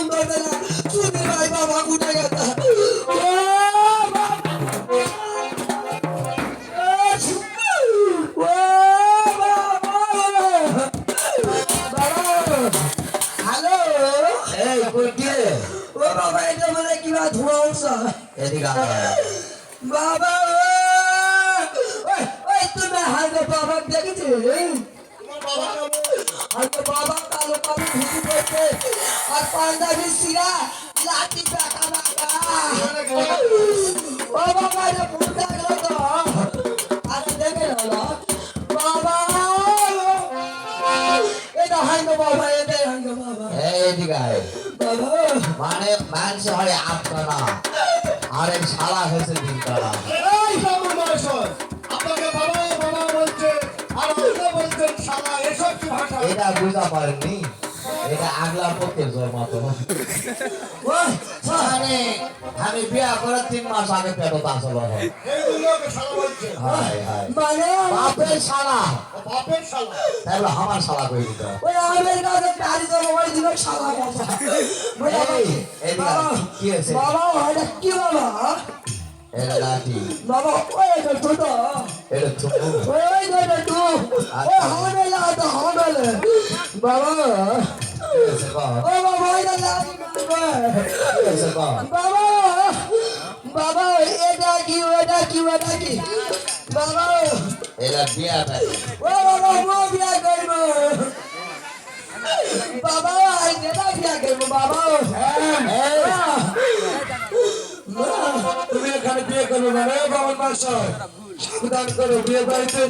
ঘুম ধরবে না সুধীর ভাই বাবা উঠে গেছে হ্যালো এই কই কে ও বাবা এটা মানে কি বা ধোঁয়া উঠছে এদিকে বাবা ওই ওই তুমি হালকা বাবা দেখেছি হালকা বাবা কালো কালো ধুতি পড়ছে আর পাঞ্জাবি সিরা লাঠি টাকা বাবা ও বাবা এটা ভুল দেখলো তো আচ্ছা দেখে হলো বাবা এটা হালকা বাবা এটাই হালকা বাবা এদিকে বাবা মানে মানুষ হয় আপনারা আর এই শালা হয়েছে দিনকারা এই বাবুর বয়স আপনাকে বাবা বাবা বলছে আর ওকে বলছেন শালা এসব কি ভাষা এটা বুঝা পারেননি এটা আগলা পক্ষের জন্মাতো মানে আমি বিয়া করে 3 মাস আগে পেটত আসল এইগুলোকে শালা বলছে হাই হাই মানে বাপের শালা বাপের শালা তাহলে আমার শালা কই দিত ওই আমেরিকাতে গাড়ি চালানো ওই দিন শালা কথা এই এদিকে কি হয়েছে বাবা এটা কি বাবা এটা লাঠি বাবা ওই এটা ছোট এটা ছোট ওই এটা তো ওই হামলে লাটা হামলে বাবা এসে কর ও বাবা এটা লাঠি মারবে এসে কর বাবা বাবা এটা কি বাবা এটা বিয়া নাই ও বাবা মো বিয়া করব বাবা আই এটা বিয়া করব বাবা তুমি এখানে বিয়ে করবে না রে বাবার বয়স সাবধান করো বিয়ে বাড়িতে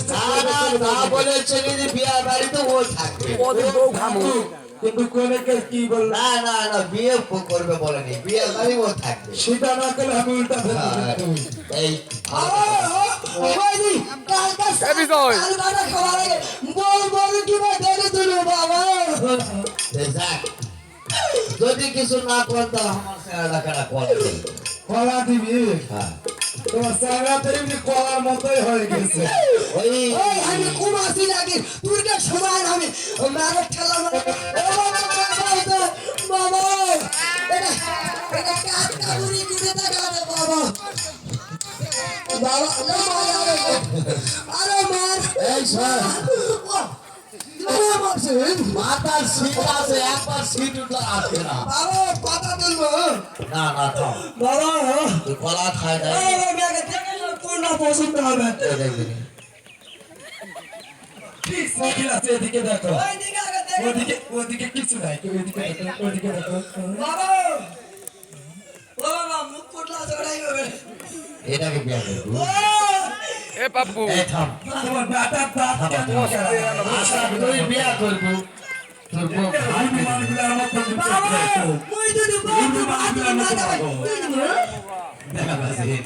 না বলেছে যে বিয়া বাড়িতে ও থাকবে কিন্তু কোনেকে কি বল না না না বিয়ে করবে বলেনি বিয়ে বাড়ি ও থাকবে সেটা না করলে আমি উল্টা ফেলে দেব এই ওইদি কালকা কালকা খাওয়ার আগে বল কি ভাই দেখে তুলো বাবা যাক যদি কিছু না করতে আমার সেরা কাটা করে কলা দিবি হ্যাঁ তোমার চেহারা তো এমনি কলার মতোই হয়ে গেছে ওই ওই আমি কুমাসি লাগি তুরকে সমান আমি মারে ঠেলা মারে ও বাবা এটা এটা কাটকা বুড়ি দিতে দেখা রে বাবা বাবা না মার আরে মার এই স্যার মাথার সিট আছে একবার সিট উঠলে আসবে না বাবা পাতা তুলবো না না থাম বাবা তুই কলা খাই না আমি আগে দেখে কোনটা পছন্দ হবে দেখবি ঠিক সাইকেল আছে এদিকে দেখো ওই দিকে আগে দেখে ওদিকে ওদিকে কিছু নাই তুমি এদিকে দেখো ওদিকে দেখো বাবা ও বাবা মুখ ফুটলা ঝগড়াই হবে এটাকে বিয়া করবি এ পাপ্পু এই থাম তোমার ব্যাটার দাঁত কেন আচ্ছা তুই বিয়া করবি তোর বউ হনুমানগুলোর মতো বাবা ওই যদি বাবা মাথা দেখা যাচ্ছে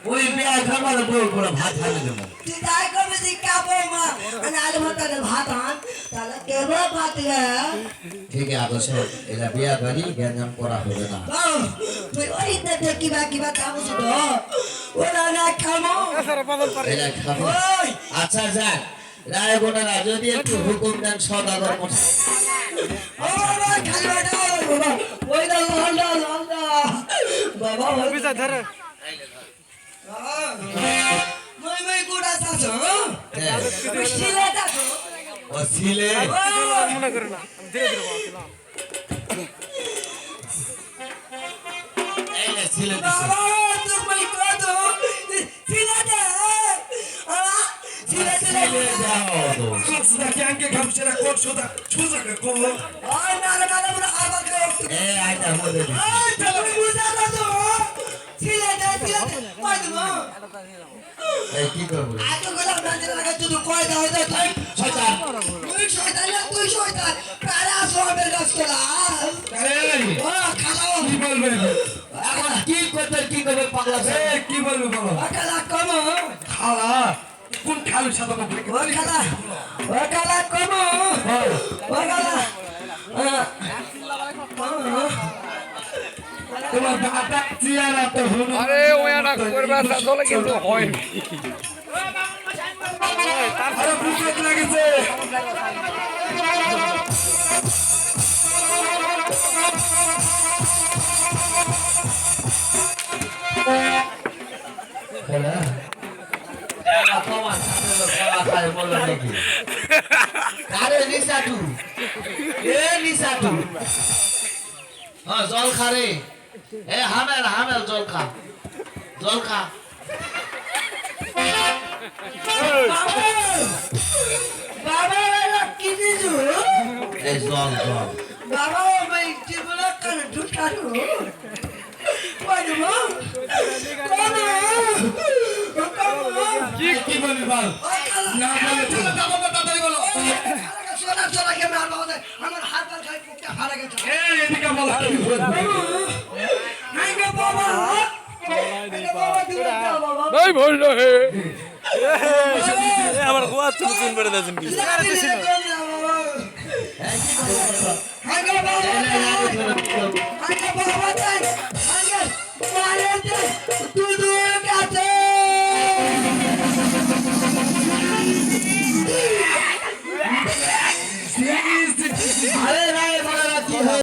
ওই বিয়া খাবার বউ করে ভাত খাবে দেবো তুই যাই করবি তুই কাপড় মা মানে আলু মাথাতে ভাত আন তাহলে কেবল ভাত ঠিক আছে আদর্শ এটা বিয়া করি জ্ঞান করা হবে না তুই ওই দেখে কিবা খাবো তো ওরা না খাবো এটা খাবো ওই আচ্ছা যাক রায় বোনেরা যদি একটু হুকুম দেন সদাগর মশাই ও বাবা খালি বাটা বাবা ওই দা লন্ডা বাবা ওই ধরে মই গুড়া সাসো শিলে দাও ও ছিলে মনে করে না ধীরে ধীরে বলছিলাম এই নে ছিলে দিছে বাবা তুমি কত শিলে দে শিলে ছিলে দাও তো কোসটা ক্যাঙ্কে খামছেরা কোট সোদা ছুজা কো আর না বলে আবার এই আইটা মধ্যে দিছে এই তুমি বুঝা না তো শিলে দে কই দেবো এই কি করব আতো গোলাম রাজের লাগা তুই কই দাও দে তুই শয়তান তুই শয়তান পারা সবের গাছ খেলা আরে ও খালাও কি বলবে এখন কি করবে পাগলা এ কি বলবে বলো খালা কম খালা কোন খালুর সাথে বলবে ও খালা কম ও খালা তোমার দাঁতা চেয়ারা তো হলো আরে ওয়ানা করবে আসলে কিন্তু হয় আরে বুঝতে লাগেছে আরে নিশাটু এ নিশাটু হ্যাঁ জল খা রে এ হামেল হামেল জল খা জল খা বাবা এরা কি দিছো এই জল জল বাবা ভাই জীবনে কানে ঢুকানো ওই মা কি বলবি বল না বলে চলো তাড়াতাড়ি বলো সোনা সোনা কে মার বাবা আমার হাত পা খাই পুকটা ফাড়া গেছে এই এদিকে বল আইগো বাবা নাই বললো হে আমার গোয়া চুন বেড়ে দেন কি আইগো বাবা